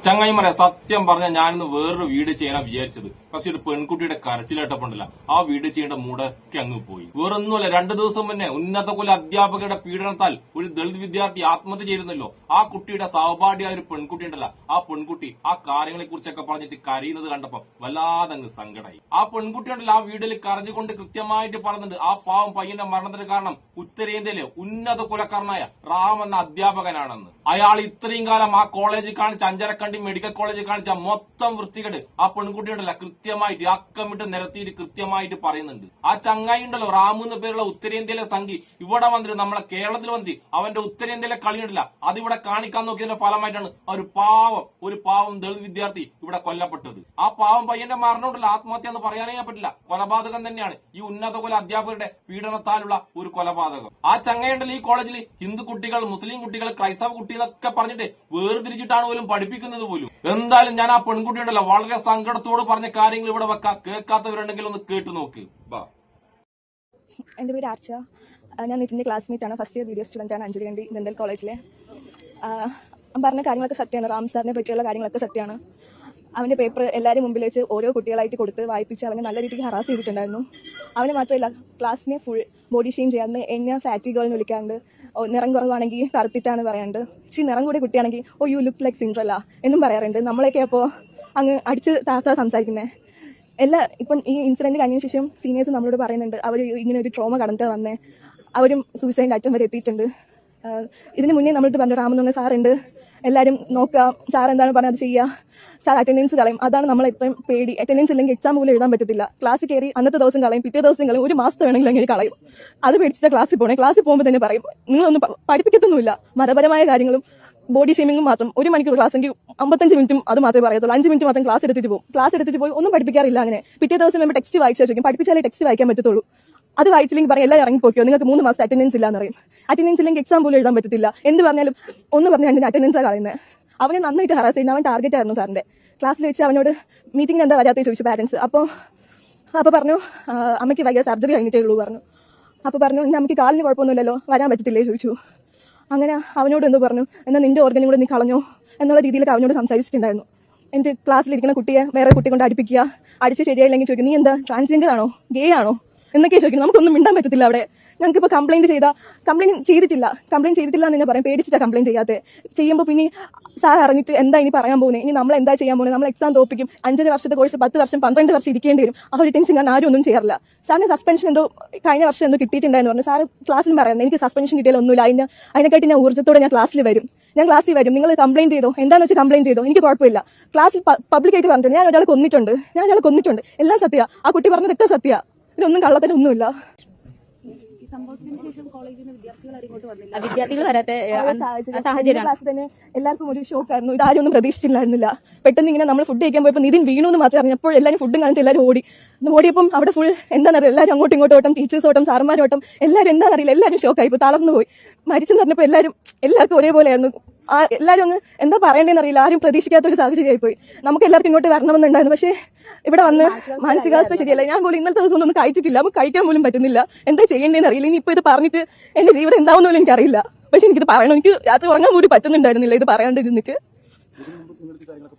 ചങ്ങായിമാരെ സത്യം പറഞ്ഞാൽ ഞാനിന്ന് വേറൊരു വീഡിയോ ചെയ്യാനാ വിചാരിച്ചത്. പക്ഷെ ഒരു പെൺകുട്ടിയുടെ കരച്ചിലേട്ടപ്പുണ്ടല്ല, ആ വീഡിയോ ചെയ്യേണ്ട മൂടൊക്കെ അങ്ങ് പോയി. വേറൊന്നുമല്ല, 2 ദിവസം മുന്നേ ഉന്നത കുല അധ്യാപകരുടെ പീഡനത്താൽ ഒരു ദളിത് വിദ്യാർത്ഥി ആത്മഹത്യ ചെയ്തിരുന്നല്ലോ. ആ കുട്ടിയുടെ സഹപാഠിയായ ഒരു പെൺകുട്ടി ഉണ്ടല്ല, ആ പെൺകുട്ടി ആ കാര്യങ്ങളെ കുറിച്ചൊക്കെ പറഞ്ഞിട്ട് കരയുന്നത് കണ്ടപ്പോ വല്ലാതെ അങ്ങ് സങ്കടമായി. ആ പെൺകുട്ടി ഉണ്ടല്ലോ ആ വീഡിയോയിൽ കരഞ്ഞുകൊണ്ട് കൃത്യമായിട്ട് പറയുന്നുണ്ട്, ആ പാവം പയ്യന്റെ മരണത്തിന് കാരണം ഉത്തരേന്ത്യയിലെ ഉന്നത കുലക്കാരനായ റാം എന്ന അധ്യാപകനാണെന്ന്. അയാൾ ഇത്രയും കാലം ആ കോളേജിൽ കാണിച്ച അഞ്ചരക്കണ്ടി മെഡിക്കൽ കോളേജിൽ കാണിച്ച മൊത്തം വൃത്തികേട് ആ പെൺകുട്ടി ഉണ്ടല്ലോ കൃത്യമായിട്ട് അക്കമിട്ട് നിരത്തിയിട്ട് കൃത്യമായിട്ട് പറയുന്നുണ്ട്. ആ ചങ്ങായി ഉണ്ടല്ലോ റാമു എന്ന പേരുള്ള ഉത്തരേന്ത്യയിലെ സംഘി ഇവിടെ വന്നിട്ട് നമ്മളെ കേരളത്തിൽ വന്നിട്ട് അവന്റെ ഉത്തരേന്ത്യയിലെ കളിയുണ്ടല്ല അതിവിടെ കാണിക്കാൻ നോക്കിയതിന്റെ ഫലമായിട്ടാണ് ഒരു പാവം ദളിത് വിദ്യാർത്ഥി ഇവിടെ കൊല്ലപ്പെട്ടത്. ആ പാവം പയ്യന്റെ മരണമുണ്ടല്ലോ ആത്മഹത്യ എന്ന് പറയാനേ പറ്റില്ല, കൊലപാതകം തന്നെയാണ്. ഈ ഉന്നത കുല അധ്യാപകരുടെ പീഡനത്താലുള്ള ഒരു കൊലപാതകം. ആ ചങ്ങയുണ്ടല്ലോ ഈ കോളേജിൽ ഹിന്ദു കുട്ടികൾ, മുസ്ലിം കുട്ടികൾ, ക്രൈസ്തവ കുട്ടി എന്നൊക്കെ പറഞ്ഞിട്ട് വേർതിരിച്ചിട്ടാണ് പോലും പഠിപ്പിക്കുന്നത് പോലും. എന്തായാലും ഞാൻ ആ പെൺകുട്ടി ഉണ്ടല്ലോ വളരെ സങ്കടത്തോട് പറഞ്ഞ കാര്യങ്ങൾ ഇവിടെ വെക്കാം. കേൾക്കാത്തവരുണ്ടെങ്കിൽ ഒന്ന് കേട്ടു നോക്ക്. എൻ്റെ പേര് ആർച്ച. ഞാൻ നിതിൻ്റെ ക്ലാസ്മേറ്റ് ആണ്. ഫസ്റ്റ് ഇയർ വീഡിയോ സ്റ്റുഡൻ്റ് ആണ് അഞ്ചരക്കണ്ടി ദന്തൽ കോളേജിലെ. പറഞ്ഞ കാര്യങ്ങളൊക്കെ സത്യമാണ്. റാം സാറിനെ പറ്റിയുള്ള കാര്യങ്ങളൊക്കെ സത്യമാണ്. അവൻ്റെ പേപ്പർ എല്ലാവരും മുമ്പിൽ വെച്ച് ഓരോ കുട്ടികളായിട്ട് കൊടുത്ത് വായിപ്പിച്ച് അവനെ നല്ല രീതിക്ക് ഹറാസ് ചെയ്തിട്ടുണ്ടായിരുന്നു. അവന് മാത്രമല്ല ക്ലാസ്സിനെ ഫുൾ ബോഡി ഷെയിം ചെയ്യാണ്ട് എന്നെ ഫാറ്റി ഗേൾ എന്ന് വിളിക്കാണ്ട്, നിറം കുറവാണെങ്കിൽ കറുത്തിട്ടാണ് പറയാറുണ്ട്. നിറം കൂടി കുട്ടിയാണെങ്കിൽ യു ലുക്ക് ലൈക്ക് സിൻഡ്രല്ല എന്നും പറയാറുണ്ട്. നമ്മളൊക്കെ അപ്പോൾ അങ്ങ് അടിച്ച് താത്താ സംസാരിക്കുന്നത്. ഇപ്പം ഈ ഇൻസിഡന്റ് കഴിഞ്ഞ ശേഷം സീനിയേഴ്സ് നമ്മളോട് പറയുന്നുണ്ട് അവർ ഇങ്ങനെ ഒരു ട്രോമ കടന്നിട്ട് വന്നേ, അവരും സൂയിസൈഡ് അറ്റം വരെ എത്തിയിട്ടുണ്ട്. ഇതിന് മുന്നേ നമ്മളിട്ട് പറഞ്ഞു റാമെന്ന് സാറുണ്ട്, എല്ലാവരും നോക്കുക, സാർ എന്താണ് പറഞ്ഞത് അത് ചെയ്യുക, സാർ അറ്റൻഡൻസ് കളയും. അതാണ് നമ്മൾ എത്രയും പേടി. അറ്റൻഡൻസ് ഇല്ലെങ്കിൽ എക്സാം പോലും എഴുതാൻ പറ്റത്തില്ല. ക്ലാസ്സിൽ കയറി അന്നത്തെ ദിവസം കളയും, പിറ്റേ ദിവസം കളയും, ഒരു മാസത്തെ വേണമെങ്കിൽ അങ്ങനെ കളയും. അത് പേടിച്ചിട്ട് ക്ലാസ്സിൽ പോകണേ. ക്ലാസ്സിൽ പോകുമ്പോൾ തന്നെ പറയും നിങ്ങളൊന്നും പഠിപ്പിക്കത്തൊന്നുമില്ല, മതപരമായ കാര്യങ്ങളും ബോഡി ഷേമിംഗും മാത്രം. 1 മണിക്കൂർ ക്ലാസ് എങ്കിൽ 55 മിനിറ്റും അത് മാത്രമേ പറയത്തുള്ളൂ. 5 മിനിറ്റ് മാത്രം ക്ലാസ് എടുത്തിട്ട് പോയി ഒന്നും പഠിപ്പിക്കാറില്ല. അങ്ങനെ പിറ്റേ ദിവസം നമ്മൾ ടെക്സ്റ്റ് വായിച്ചാൽ ചോദിക്കും, പഠിപ്പിച്ചാലേ ടെക്സ്റ്റ് വായിക്കാൻ പറ്റത്തുള്ളൂ. അത് വായിച്ചില്ലെങ്കിൽ പറയും എല്ലാം ഇറങ്ങിപ്പോക്കോ, നിങ്ങൾക്ക് 3 മാസത്തെ അറ്റൻഡൻസ് ഇല്ലാന്ന് പറയും. അറ്റൻഡൻസ് ഇല്ലെങ്കിൽ എക്സാം പോലും എഴുതാൻ പറ്റത്തില്ല. എന്ത് പറഞ്ഞാലും ഒന്ന് പറഞ്ഞാൽ അറ്റൻഡൻസാണ് കളയുന്നത്. അവനെ നന്നായിട്ട് ഹറാസ് ചെയ്യുന്ന അവൻ ടാർഗറ്റ് ആയിരുന്നു സാറിന്റെ. ക്ലാസ്സിൽ വെച്ച് അവനോട് മീറ്റിംഗിന് എന്താ വരാത്തേ ചോദിച്ചു പാരന്റ്സ്. അപ്പോൾ പറഞ്ഞു അമ്മയ്ക്ക് വൈകിയ സർജറി കഴിഞ്ഞിട്ടേ ഉള്ളൂ പറഞ്ഞു. അപ്പോൾ പറഞ്ഞു നമുക്ക് കാലിന് കുഴപ്പമൊന്നുമില്ലല്ലോ, വരാൻ പറ്റത്തില്ലേ ചോദിച്ചു. അങ്ങനെ അവനോട് എന്തോ പറഞ്ഞു, എന്നാൽ നിന്റെ ഓർഗനും കൂടെ നീ കളഞ്ഞോ എന്നുള്ള രീതിയിലൊക്കെ അവനോട് സംസാരിച്ചിട്ടുണ്ടായിരുന്നു. എൻ്റെ ക്ലാസ്സിലിരിക്കുന്ന കുട്ടിയെ വേറെ കുട്ടി കൊണ്ട് അടിപ്പിക്കുക, അടിച്ച് ശരിയായില്ലെങ്കിൽ ചോദിക്കും നീ എന്താ ട്രാൻസ്ജെൻഡർ ആണോ, ഗേ ആണോ എന്നൊക്കെ ചോദിക്കും. നമുക്കൊന്നും മിണ്ടാൻ പറ്റത്തില്ല അവിടെ. ഞങ്ങൾക്കിപ്പോൾ കംപ്ലയിന്റ് ചെയ്തിട്ടില്ല എന്ന് തന്നെ പറയും. പേടിച്ചിട്ടാണ് കംപ്ലയിന്റ് ചെയ്യാതെ. ചെയ്യുമ്പോൾ പിന്നെ സാർ അറിഞ്ഞിട്ട് എന്താ ഇനി പറയാൻ പോകുന്നത്, ഇനി നമ്മൾ എന്താ ചെയ്യാൻ പോകുന്നത്, നമ്മൾ എക്സാം തോപ്പിക്കും, 5 വർഷത്തെ കോഴ്സ് 10 വർഷം 12 വർഷം ഇരിക്കേണ്ടി വരും. ആ ഒരു ടെൻഷൻ കാരണം ആരും ഒന്നും ചെയ്യാറില്ല. സാറിന് സസ്പെൻഷൻ എന്തോ കഴിഞ്ഞ വർഷം എന്തോ കിട്ടിയിട്ടുണ്ടായിരുന്നു പറഞ്ഞു. സാർ ക്ലാസ്സിൽ പറയുന്നത് എനിക്ക് സസ്പെൻഷൻ കിട്ടിയാലൊന്നുമില്ല, അതിനെക്കാട്ടി ഞാൻ ഊർജ്ജത്തോടെ ഞാൻ ക്ലാസ്സിൽ വരും, നിങ്ങൾ കംപ്ലയിന്റ് ചെയ്തോ, എന്താണെന്ന് വെച്ചാൽ കംപ്ലയിന്റ് ചെയ്തോ, എനിക്ക് കുഴപ്പമില്ല. ക്ലാസ്സിൽ പബ്ലിക്കായിട്ട് പറഞ്ഞിട്ടുണ്ട് ഞാൻ ഒരാളെ കൊന്നിട്ടുണ്ട്, എല്ലാം സത്യ. ആ കുട്ടി പറഞ്ഞതൊക്കെ സത്യ, ഇതിലൊന്നും കള്ളത്തിനൊന്നുമില്ല. വിദ്യാർത്ഥികൾ വരാത്ത സാഹചര്യം തന്നെ എല്ലാവർക്കും ഒരു ഷോക്കായിരുന്നു. ഇതാരും ഒന്നും പ്രതീക്ഷിച്ചില്ലായിരുന്നില്ല. പെട്ടെന്ന് ഇങ്ങനെ നമ്മൾ ഫുഡ് കഴിക്കാൻ പോയപ്പോൾ നിതിൻ വീണു എന്ന് മാത്രം അറിഞ്ഞപ്പോൾ എല്ലാവരും ഫുഡും കാണിട്ട് എല്ലാവരും ഓടിയപ്പം അവിടെ ഫുൾ എന്താണെന്നറിയില്ല, എല്ലാവരും അങ്ങോട്ടും ഇങ്ങോട്ടും ഓട്ടം, ടീച്ചേഴ്സ് ഓട്ടം, സാറന്മാരോട്ടം, എല്ലാവരും എന്താണെന്നറിയില്ല, എല്ലാവരും ഷോക്കായി ഇപ്പോൾ തളർന്നു പോയി. മരിച്ചെന്ന് പറഞ്ഞപ്പോൾ എല്ലാവർക്കും ഒരേപോലെയായിരുന്നു. എല്ലാവരും ഒന്ന് എന്താ പറയേണ്ടതെന്ന് അറിയില്ല, ആരും പ്രതീക്ഷിക്കാത്ത ഒരു സാഹചര്യമായി പോയി. നമുക്ക് എല്ലാവർക്കും ഇങ്ങോട്ട് വരണമെന്നുണ്ടായിരുന്നു, പക്ഷേ ഇവിടെ വന്ന് മാനസികാവസ്ഥ ശരിയല്ല. ഞാൻ പോലും ഇന്നത്തെ ദിവസം ഒന്നും കഴിച്ചിട്ടില്ല, നമുക്ക് കഴിക്കാൻ പോലും പറ്റുന്നില്ല, എന്താ ചെയ്യേണ്ടതെന്ന് അറിയില്ല. ഇനിയിപ്പോൾ ഇത് പറഞ്ഞിട്ട് എന്റെ ജീവിതം എന്താവുന്ന പോലും എനിക്കറിയില്ല. പക്ഷെ എനിക്കിത് പറയണം, എനിക്ക് രാത്രി ഉറങ്ങാൻ കൂടി പറ്റുന്നുണ്ടായിരുന്നില്ല ഇത് പറയാണ്ടിരുന്നിട്ട്.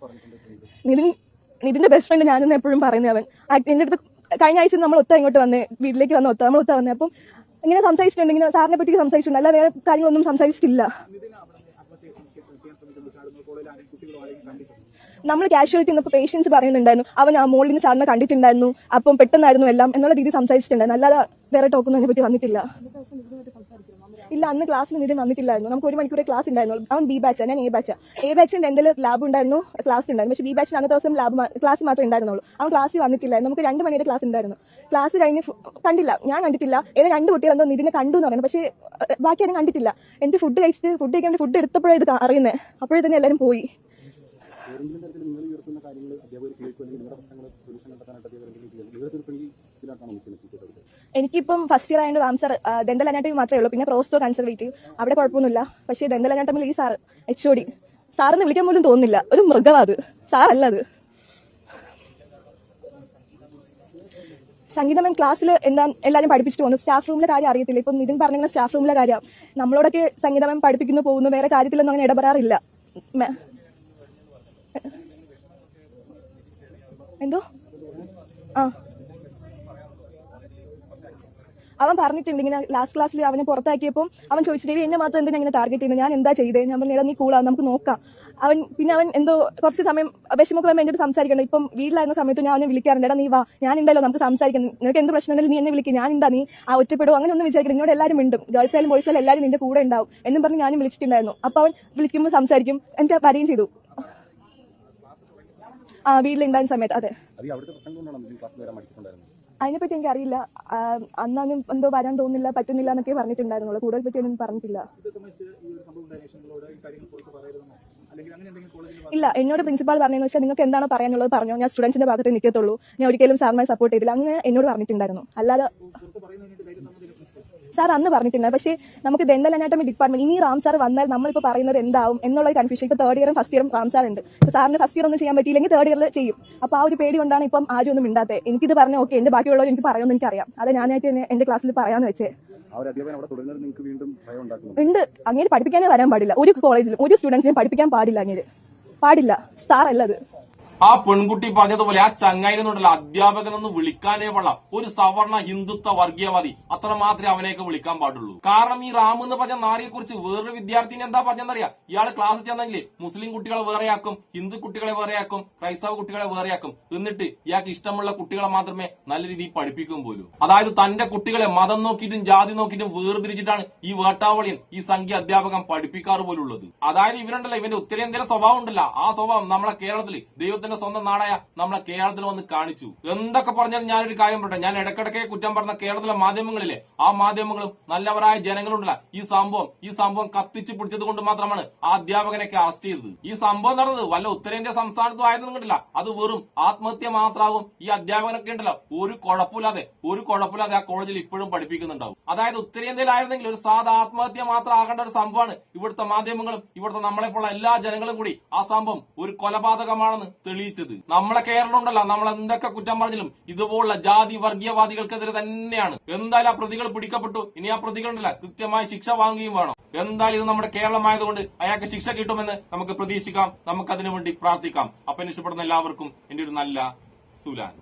നിതിന്റെ ബെസ്റ്റ് ഫ്രണ്ട് ഞാനെന്ന് എപ്പോഴും പറയുന്നത് അവൻ. എന്റെ അടുത്ത് കഴിഞ്ഞ ആഴ്ച നമ്മൾ ഇങ്ങോട്ട് വന്നേ, വീട്ടിലേക്ക് നമ്മൾ വന്നേ. അപ്പം ഇങ്ങനെ സംസാരിച്ചിട്ടുണ്ടെങ്കിൽ സാറിനെ പറ്റി സംസാരിച്ചിട്ടുണ്ട്, അല്ല വേറെ കാര്യങ്ങളൊന്നും സംസാരിച്ചിട്ടില്ല. നമ്മൾ കാഷ്വാലിറ്റി നിന്നപ്പോൾ പേഷ്യൻസ് പറയുന്നുണ്ടായിരുന്നു അവൻ ആ മോളിൽ നിന്ന് സാറിനെ കണ്ടിട്ടുണ്ടായിരുന്നു, അപ്പം പെട്ടെന്നായിരുന്നു എല്ലാം എന്നുള്ള രീതി സംസാരിച്ചിട്ടുണ്ടായിരുന്നു. അല്ലാതെ വേറെ ടോക്കൊന്നും അതിനെ പറ്റി വന്നിട്ടില്ല. ഇല്ല, അന്ന് ക്ലാസ്സിൽ നിതിൻ വന്നിട്ടില്ലായിരുന്നു. നമുക്ക് 1 മണിക്കൂർ ക്ലാസ് ഉണ്ടായിരുന്നു. അവൻ ബി ബാച്ചാണ്, ഞാൻ എ ബാച്ചിന്റെ എന്തെങ്കിലും ലാബ് ഉണ്ടായിരുന്നു, ക്ലാസ് ഉണ്ടായിരുന്നു. പക്ഷേ ബി ബാച്ചിന് അന്നത്തെ ദിവസം ക്ലാസ് മാത്രമേ ഉണ്ടായിരുന്നുള്ളൂ. അവൻ ക്ലാസ്സിൽ വന്നിട്ടില്ലായിരുന്നു. നമുക്ക് 2 മണിയുടെ ക്ലാസ് ഉണ്ടായിരുന്നു. ക്ലാസ് കഴിഞ്ഞ് ഞാൻ കണ്ടിട്ടില്ല, ഏതോ 2 കുട്ടികളെന്തോ നിതിനെ കണ്ടു എന്ന് പറയുന്നത്, പക്ഷേ ബാക്കി ആരും കണ്ടിട്ടില്ല. എനിക്ക് ഫുഡ് കഴിക്കാൻ ഫുഡ് എടുത്തപ്പോഴേ ഇത് അറിയുന്നത്, അപ്പോഴേ തന്നെ എല്ലാവരും പോയി. എനിക്കിപ്പം ഫസ്റ്റ് ഇയർ ആയതുകൊണ്ട് റാം സാർ ഡെന്റൽ അനാട്ടമി മാത്രമേ ഉള്ളൂ, പിന്നെ പ്രോസ്റ്റോ കൺസർവേറ്റീവ് അവിടെ കുഴപ്പമൊന്നുമില്ല. പക്ഷേ ഡെന്റൽ അനാട്ടമിയിൽ ഈ സാർ HOD സാറിന് വിളിക്കാൻ പോലും തോന്നുന്നില്ല, ഒരു മൃഗവാത് സാറല്ല അത്. സംഗീതം ക്ലാസ്സിൽ എന്താ എല്ലാവരും പഠിപ്പിച്ചിട്ട് പോകുന്നു, സ്റ്റാഫ് റൂമിലെ കാര്യം അറിയത്തില്ല. ഇപ്പം നിതിൻ പറഞ്ഞ സ്റ്റാഫ് റൂമിലെ കാര്യം നമ്മളോടൊക്കെ സംഗീതം പഠിപ്പിക്കുന്നു പോകുന്നു, വേറെ കാര്യത്തിലൊന്നും അങ്ങനെ ഇടപെടാറില്ല. എന്തോ ആ അവൻ പറഞ്ഞിട്ടുണ്ട് ഇങ്ങനെ ലാസ്റ്റ് ക്ലാസ്സിൽ അവനെ പുറത്താക്കിയപ്പോൾ അവൻ ചോദിച്ചിട്ട് എന്നെ മാത്രം എന്തിനാ ഇങ്ങനെ ടാർഗറ്റ് ചെയ്യുന്നത്, ഞാൻ എന്താ ചെയ്തേ? ഞാൻ പറഞ്ഞു നീ കൂളാ, നമുക്ക് നോക്കാം. അവൻ എന്തോ കുറച്ച് സമയം വിഷമൊക്കെ വരുമ്പോൾ എൻ്റെ അടുത്ത് സംസാരിക്കണം. ഇപ്പം വീട്ടിലായിരുന്ന സമയത്ത് ഞാൻ അവനെ വിളിക്കാറുണ്ട്, എടാ നീ വാ, ഞാനുണ്ടല്ലോ, നമുക്ക് സംസാരിക്കാം, നിനക്ക് എന്ത് പ്രശ്നം ഉണ്ടെങ്കിലും നീ എന്നെ വിളിക്കും, ഞാനുണ്ടാ, നീ ഒറ്റപ്പെടും, അങ്ങനെ ഒന്നും വിചാരിക്കണം, എന്നോട് എല്ലാവരും മിണ്ടും, ഗേൾസ് ആയാലും ബോയ്സ് ആയാലും എല്ലാവരും നിന്റെ കൂടെ ഉണ്ടാവും എന്നും പറഞ്ഞ് ഞാനും വിളിച്ചിട്ടുണ്ടായിരുന്നു. അപ്പൊ അവൻ വിളിക്കുമ്പോൾ സംസാരിക്കും, എനിക്ക് വരികയും ചെയ്തു. ആ വീട്ടിലുണ്ടായിരുന്ന സമയത്ത്. അതെ, അതിനെപ്പറ്റി എനിക്ക് അറിയില്ല. അന്നൊന്നും എന്തോ വരാൻ തോന്നുന്നില്ല, പറ്റുന്നില്ല എന്നൊക്കെ പറഞ്ഞിട്ടുണ്ടായിരുന്നുള്ളൂ. കൂടുതൽ പറ്റി ഒന്നും പറഞ്ഞിട്ടില്ല. ഇല്ല, എന്നോട് പ്രിൻസിപ്പാൾ പറഞ്ഞതെന്ന് വെച്ചാൽ നിങ്ങൾക്ക് എന്താണോ പറയാനുള്ളത് പറഞ്ഞോ, ഞാൻ സ്റ്റുഡൻസിന്റെ ഭാഗത്ത് നിൽക്കത്തുള്ളൂ, ഞാൻ ഒരിക്കലും സാറിനെ സപ്പോർട്ട് ചെയ്തില്ല, അങ്ങനെ എന്നോട് പറഞ്ഞിട്ടുണ്ടായിരുന്നു. അല്ലാതെ സാർ അന്ന് പറഞ്ഞിട്ടുണ്ടായിരുന്നു. പക്ഷേ നമുക്ക് ഡെന്റൽ അനാട്ടമി ഡിപ്പാർട്ട്മെന്റ് ഇനി റാം സാർ വന്നാൽ നമ്മളിപ്പോൾ പറയുന്നത് എന്താവും എന്നുള്ള കൺഫ്യൂഷൻ. ഇപ്പോൾ തേർഡ് ഇയറും ഫസ്റ്റ് ഇയറും റാം സാർ ഉണ്ട്. ഇപ്പോൾ സാറിന് ഫസ്റ്റ് ഇയർ ഒന്നും ചെയ്യാൻ പറ്റിയില്ലെങ്കിൽ തേർഡ് ഇയറിൽ ചെയ്യും. അപ്പോൾ ആ ഒരു പേടി കൊണ്ടാണ് ഇപ്പം ആരും ഒന്നും മിണ്ടാത്തത്. എനിക്കിത് പറഞ്ഞ ഓക്കെ, എന്റെ ബാക്കിയുള്ളവർ എനിക്ക് പറയുമെന്ന് എനിക്കറിയാം. അത് ഞാനായിട്ട് എന്റെ ക്ലാസ്സിൽ പറയാന്ന് വെച്ചേ ഉണ്ട്. അങ്ങനെ പഠിപ്പിക്കാനേ വരാൻ പാടില്ല. ഒരു കോളേജിലും ഒരു സ്റ്റുഡൻസിനെയും പഠിപ്പിക്കാൻ പാടില്ല. അങ്ങനെ പാടില്ല. സാർ അല്ലത്. ആ പെൺകുട്ടി പറഞ്ഞതുപോലെ ആ ചങ്ങായിരനുണ്ടല്ലോ അധ്യാപകനൊന്ന് വിളിക്കാനേ പാടില്ല. ഒരു സവർണ ഹിന്ദുത്വ വർഗീയവാദി, അത്ര മാത്രമേ അവനെയൊക്കെ വിളിക്കാൻ പാടുള്ളൂ. കാരണം ഈ റാം എന്ന് പറഞ്ഞ നാരിയെ കുറിച്ച് വേറൊരു വിദ്യാർത്ഥിനി എന്താ പറഞ്ഞെന്നറിയാം. ഇയാള് ക്ലാസ്സിൽ ചെന്നെങ്കിൽ മുസ്ലിം കുട്ടികളെ വേറെയാക്കും, ഹിന്ദു കുട്ടികളെ വേറെയാക്കും, ക്രൈസ്തവ കുട്ടികളെ വേറെയാക്കും. എന്നിട്ട് ഇയാൾക്ക് ഇഷ്ടമുള്ള കുട്ടികളെ മാത്രമേ നല്ല രീതിയിൽ പഠിപ്പിക്കും പോലും. അതായത് തന്റെ കുട്ടികളെ മതം നോക്കിയിട്ടും ജാതി നോക്കിയിട്ടും വേർതിരിച്ചിട്ടാണ് ഈ വേട്ടാവളിയൻ ഈ സംഖ്യ അധ്യാപകൻ പഠിപ്പിക്കാറ് പോലുള്ളത്. അതായത് ഇവരുണ്ടല്ലോ, ഇവന്റെ ഉത്തരേന്ത്യയിലെ സ്വഭാവം ഉണ്ടല്ലോ, ആ സ്വഭാവം നമ്മളെ കേരളത്തിൽ ദൈവത്തിന്റെ സ്വന്തം നാടായ നമ്മളെ കേരളത്തിൽ വന്ന് കാണിച്ചു. എന്തൊക്കെ പറഞ്ഞാലും ഞാനൊരു കാര്യം പറയട്ടെ, ഞാൻ ഇടക്കിടക്കെ കുറ്റം പറഞ്ഞ കേരളത്തിലെ മാധ്യമങ്ങളിലെ ആ മാധ്യമങ്ങളും നല്ലവരായ ജനങ്ങളുണ്ടല്ല ഈ സംഭവം കത്തിച്ച് പിടിച്ചത് കൊണ്ട് മാത്രമാണ് ആ അധ്യാപകനൊക്കെ അറസ്റ്റ് ചെയ്തത്. ഈ സംഭവം നടന്നത് വല്ല ഉത്തരേന്ത്യ സംസ്ഥാനത്തും ആയതൊന്നും കണ്ടില്ല. അത് വെറും ആത്മഹത്യ മാത്രമാകും. ഈ അധ്യാപകനൊക്കെ ഉണ്ടല്ലോ ഒരു കുഴപ്പമില്ലാതെ ആ കോളേജിൽ ഇപ്പോഴും പഠിപ്പിക്കുന്നുണ്ടാവും. അതായത് ഉത്തരേന്ത്യയിലായിരുന്നെങ്കിൽ ഒരു സാധാ ആത്മഹത്യ മാത്രം ആകേണ്ട ഒരു സംഭവമാണ് ഇവിടുത്തെ മാധ്യമങ്ങളും ഇവിടുത്തെ നമ്മളെപ്പോലുള്ള എല്ലാ ജനങ്ങളും കൂടി ആ സംഭവം ഒരു കൊലപാതകമാണെന്ന് തെളിയിച്ചത്. നമ്മളെ കേരളം ഉണ്ടല്ലോ, നമ്മൾ എന്തൊക്കെ കുറ്റം പറഞ്ഞാലും ഇതുപോലുള്ള ജാതി വർഗീയവാദികൾക്കെതിരെ തന്നെയാണ്. എന്തായാലും ആ പ്രതികൾ പിടിക്കപ്പെട്ടു. ഇനി ആ പ്രതികളുണ്ടല്ലോ കൃത്യമായി ശിക്ഷ വാങ്ങുകയും വേണം. എന്തായാലും ഇത് നമ്മുടെ കേരളമായതുകൊണ്ട് അയാൾക്ക് ശിക്ഷ കിട്ടുമെന്ന് നമുക്ക് പ്രതീക്ഷിക്കാം. നമുക്കതിനു വേണ്ടി പ്രാർത്ഥിക്കാം. അപ്പൊ ഇഷ്ടപ്പെടുന്ന എല്ലാവർക്കും എന്റെ ഒരു നല്ല സുലാൻ.